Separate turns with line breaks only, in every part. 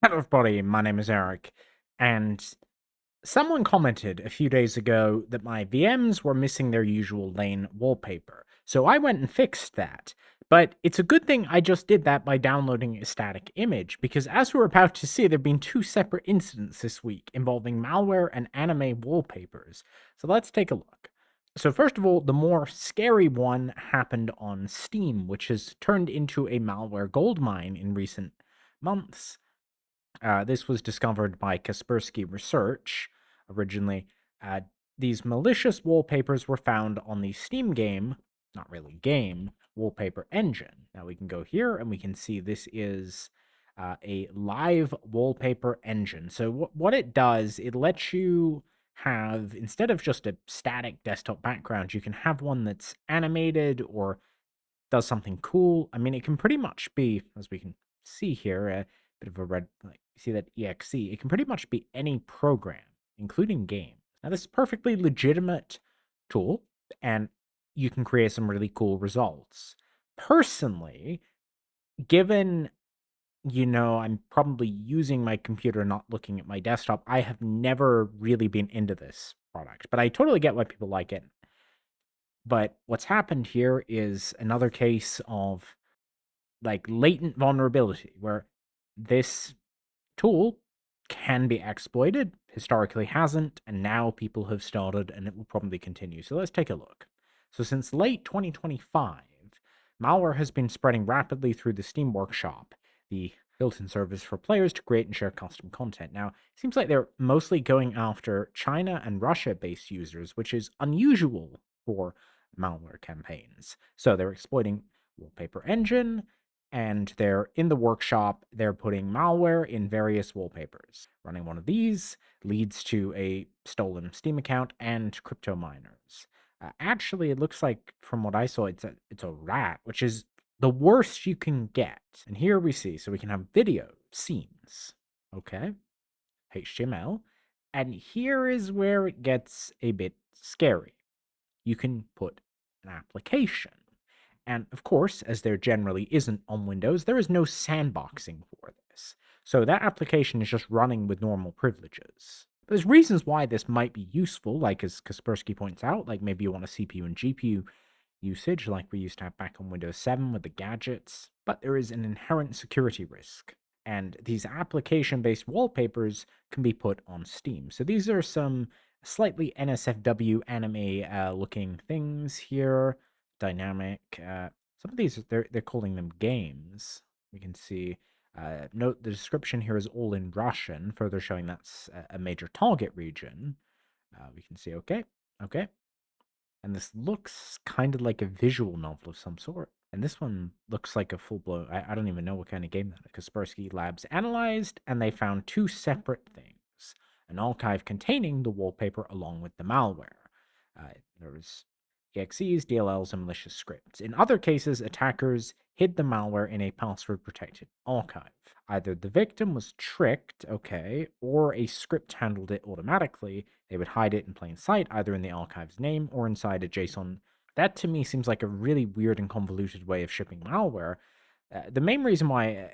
Hello, everybody. My name is Eric, and someone commented a few days ago that my VMs were missing their usual lane wallpaper. So I went and fixed that. But it's a good thing I just did that by downloading a static image, because as we're about to see, there have been two separate incidents this week involving malware and anime wallpapers. So let's take a look. So, first of all, the more scary one happened on Steam, which has turned into a malware goldmine in recent months. This was discovered by Kaspersky Research originally. Uh, these malicious wallpapers were found on the Steam game, not really game, wallpaper engine. Now we can go here and we can see this is a live wallpaper engine. So what it does, it lets you have, instead of just a static desktop background, you can have one that's animated or does something cool. I mean, it can pretty much be, as we can see here, a bit of a red, like, you see that exe, it can pretty much be any program, including games. Now, this is a perfectly legitimate tool, and you can create some really cool results. Personally, given, I'm probably using my computer, not looking at my desktop, I have never really been into this product, but I totally get why people like it. But what's happened here is another case of like latent vulnerability where this tool can be exploited, historically hasn't, and now people have started and it will probably continue. So let's take a look. So since late 2025, malware has been spreading rapidly through the Steam Workshop, the built-in service for players to create and share custom content. Now, it seems like they're mostly going after China and Russia-based users, which is unusual for malware campaigns. So they're exploiting Wallpaper Engine, and they're in the workshop, they're putting malware in various wallpapers. Running one of these leads to a stolen Steam account and crypto miners. Actually, it looks like from what I saw, it's a rat, which is the worst you can get. And here we see, so we can have video scenes, okay, HTML, and here is where it gets a bit scary. You can put an application. And of course, as there generally isn't on Windows, there is no sandboxing for this. So that application is just running with normal privileges. But there's reasons why this might be useful, like as Kaspersky points out, like maybe you want a CPU and GPU usage like we used to have back on Windows 7 with the gadgets, but there is an inherent security risk. And these application based wallpapers can be put on Steam. So these are some slightly NSFW anime looking things here. Dynamic. Some of these, they're calling them games. We can see. Note the description here is all in Russian, further showing that's a major target region. We can see, okay. And this looks kind of like a visual novel of some sort. And this one looks like a full-blown, I don't even know what kind of game that is. Kaspersky Labs analyzed, and they found two separate things. An archive containing the wallpaper along with the malware. There was EXEs, DLLs, and malicious scripts. In other cases, attackers hid the malware in a password-protected archive. Either the victim was tricked, okay, or a script handled it automatically. They would hide it in plain sight, either in the archive's name or inside a JSON. That to me seems like a really weird and convoluted way of shipping malware. The main reason why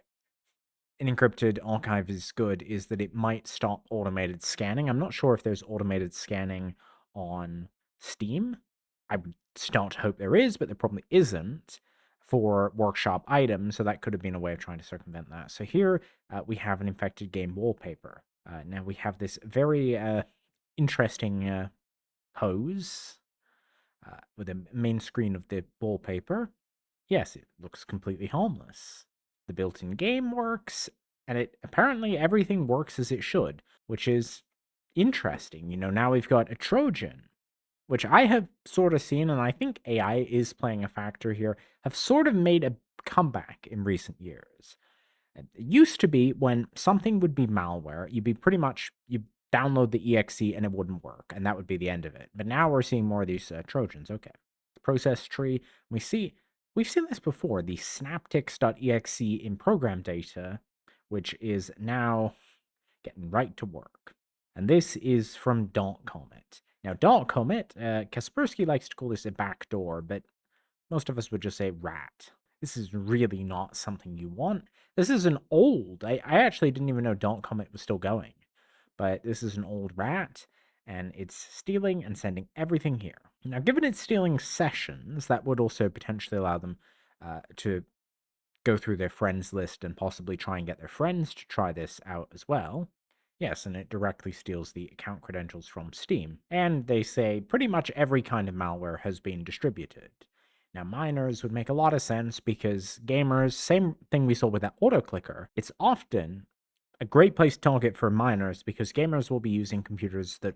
an encrypted archive is good is that it might stop automated scanning. I'm not sure if there's automated scanning on Steam. I would start to hope there is, but there probably isn't for workshop items, so that could have been a way of trying to circumvent that. So here we have an infected game wallpaper. Now we have this very interesting pose with a main screen of the wallpaper. Yes, it looks completely harmless. The built-in game works, and it apparently everything works as it should, which is interesting. Now we've got a Trojan, which I have sort of seen, and I think AI is playing a factor here, have sort of made a comeback in recent years. It used to be when something would be malware, you download the exe and it wouldn't work, and that would be the end of it. But now we're seeing more of these Trojans. Okay, process tree. We've seen this before. The snaptix.exe in program data, which is now getting right to work. And this is from Dark Comet. Now, Dark Comet, Kaspersky likes to call this a backdoor, but most of us would just say rat. This is really not something you want. This is an old, I actually didn't even know Comet was still going, but this is an old rat, and it's stealing and sending everything here. Now, given it's stealing sessions, that would also potentially allow them to go through their friends list and possibly try and get their friends to try this out as well. Yes, and it directly steals the account credentials from Steam. And they say pretty much every kind of malware has been distributed. Now, miners would make a lot of sense because gamers, same thing we saw with that auto clicker, it's often a great place to target for miners because gamers will be using computers that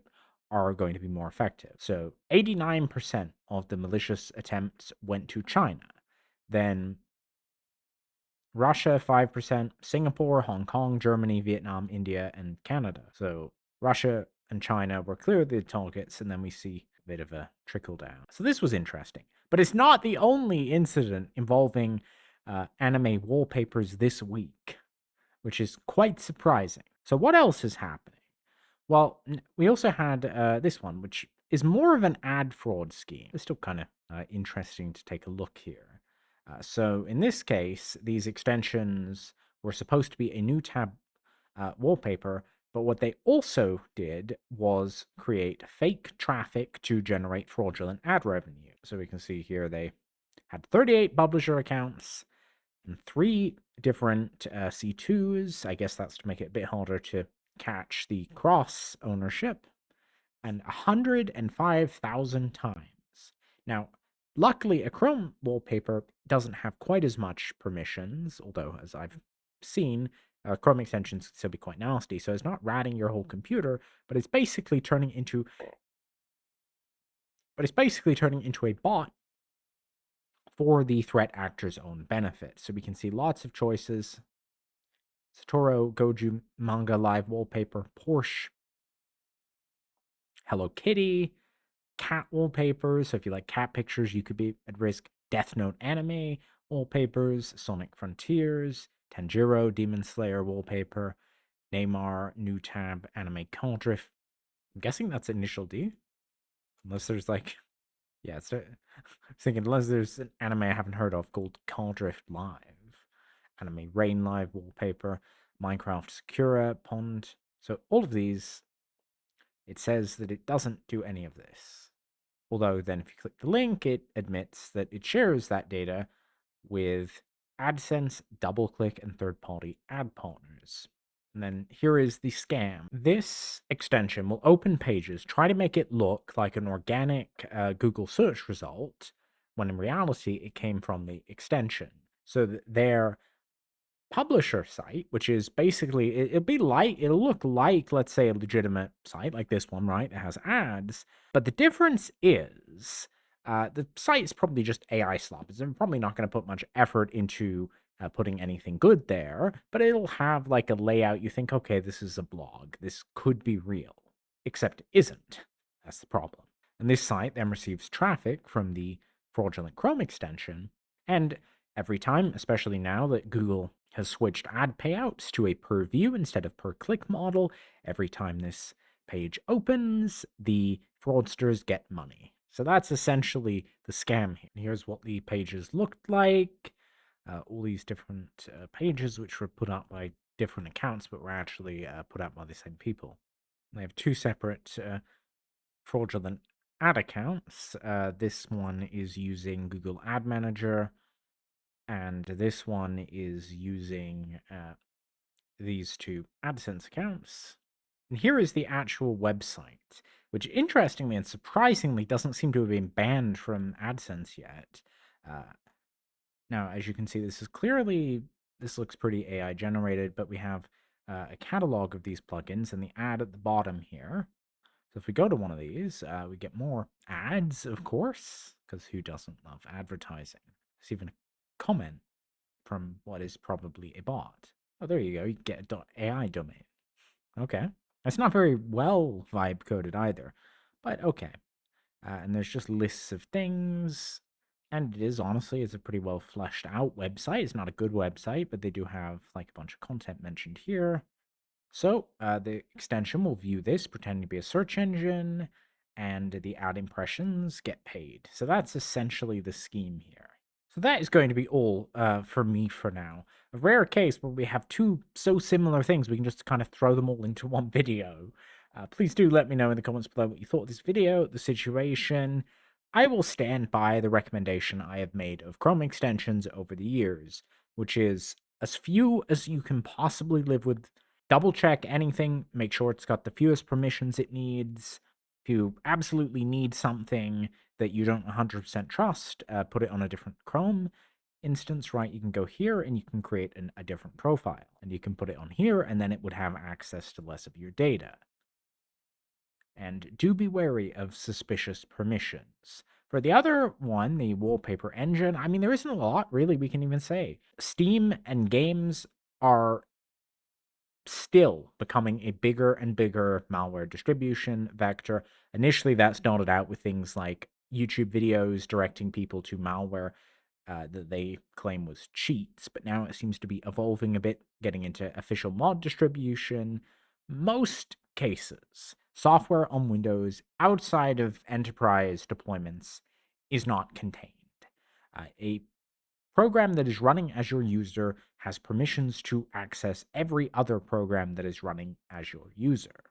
are going to be more effective. So 89% of the malicious attempts went to China. Then Russia, 5%, Singapore, Hong Kong, Germany, Vietnam, India, and Canada. So Russia and China were clearly the targets, and then we see a bit of a trickle down. So this was interesting. But it's not the only incident involving anime wallpapers this week, which is quite surprising. So what else is happening? Well, we also had this one, which is more of an ad fraud scheme. It's still kind of interesting to take a look here. So in this case, these extensions were supposed to be a new tab wallpaper, but what they also did was create fake traffic to generate fraudulent ad revenue. So we can see here they had 38 publisher accounts and 3 different C2s. I guess that's to make it a bit harder to catch the cross ownership, and 105,000 times. Now, luckily, a Chrome wallpaper doesn't have quite as much permissions, although, as I've seen, Chrome extensions can still be quite nasty. So it's not ratting your whole computer, but it's basically turning into a bot for the threat actor's own benefit. So we can see lots of choices. Satoru Goju manga live wallpaper, Porsche, Hello Kitty, cat wallpapers. So if you like cat pictures, you could be at risk. Death Note anime wallpapers, Sonic Frontiers, Tanjiro Demon Slayer wallpaper, Neymar new tab anime call drift. I'm guessing that's initial D, unless there's like, yeah, it's thinking unless there's an anime I haven't heard of called Call Drift Live, anime Rain Live wallpaper, Minecraft Sakura Pond. So all of these, it says that it doesn't do any of this. Although then if you click the link, it admits that it shares that data with AdSense, DoubleClick, and third-party ad partners. And then here is the scam. This extension will open pages, try to make it look like an organic Google search result, when in reality it came from the extension. So that their publisher site, which is basically it'll look like, let's say, a legitimate site like this one, right? It has ads, but the difference is the site is probably just AI slop. It's probably not going to put much effort into putting anything good there, but it'll have like a layout. You think, okay, this is a blog. This could be real, except it isn't. That's the problem. And this site then receives traffic from the fraudulent Chrome extension, and every time, especially now that Google has switched ad payouts to a per view instead of per click model, every time this page opens, the fraudsters get money. So that's essentially the scam here. Here's what the pages looked like. All these different pages which were put up by different accounts but were actually put out by the same people. They have 2 separate fraudulent ad accounts. This one is using Google Ad Manager, and this one is using these 2 AdSense accounts. And here is the actual website, which interestingly and surprisingly doesn't seem to have been banned from AdSense yet. Now, as you can see, this looks pretty AI generated, but we have a catalog of these plugins and the ad at the bottom here. So if we go to one of these, we get more ads, of course, because who doesn't love advertising? There's even a comment from what is probably a bot. Oh, there you go. You get a .ai domain. Okay. It's not very well vibe coded either, but okay. And there's just lists of things. And it is, honestly, it's a pretty well fleshed out website. It's not a good website, but they do have like a bunch of content mentioned here. So the extension will view this, pretending to be a search engine, and the ad impressions get paid. So that's essentially the scheme here. So that is going to be all for me for now. A rare case where we have two so similar things, we can just kind of throw them all into one video. Please do let me know in the comments below what you thought of this video, the situation. I will stand by the recommendation I have made of Chrome extensions over the years, which is as few as you can possibly live with. Double check anything, make sure it's got the fewest permissions it needs. If you absolutely need something that you don't 100% trust, put it on a different Chrome instance, right? You can go here and you can create a different profile, and you can put it on here, and then it would have access to less of your data. And do be wary of suspicious permissions. For the other one, the wallpaper engine, I mean, there isn't a lot really we can even say. Steam and games are still becoming a bigger and bigger malware distribution vector. Initially, that started out with things like YouTube videos directing people to malware that they claim was cheats, but now it seems to be evolving a bit, getting into official mod distribution. Most cases, software on Windows outside of enterprise deployments is not contained. A program that is running as your user has permissions to access every other program that is running as your user.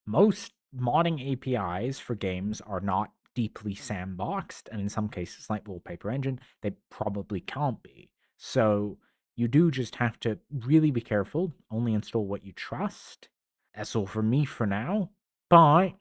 Most modding APIs for games are not deeply sandboxed, and in some cases, like Wallpaper Engine, they probably can't be. So you do just have to really be careful, only install what you trust. That's all from me for now. Bye.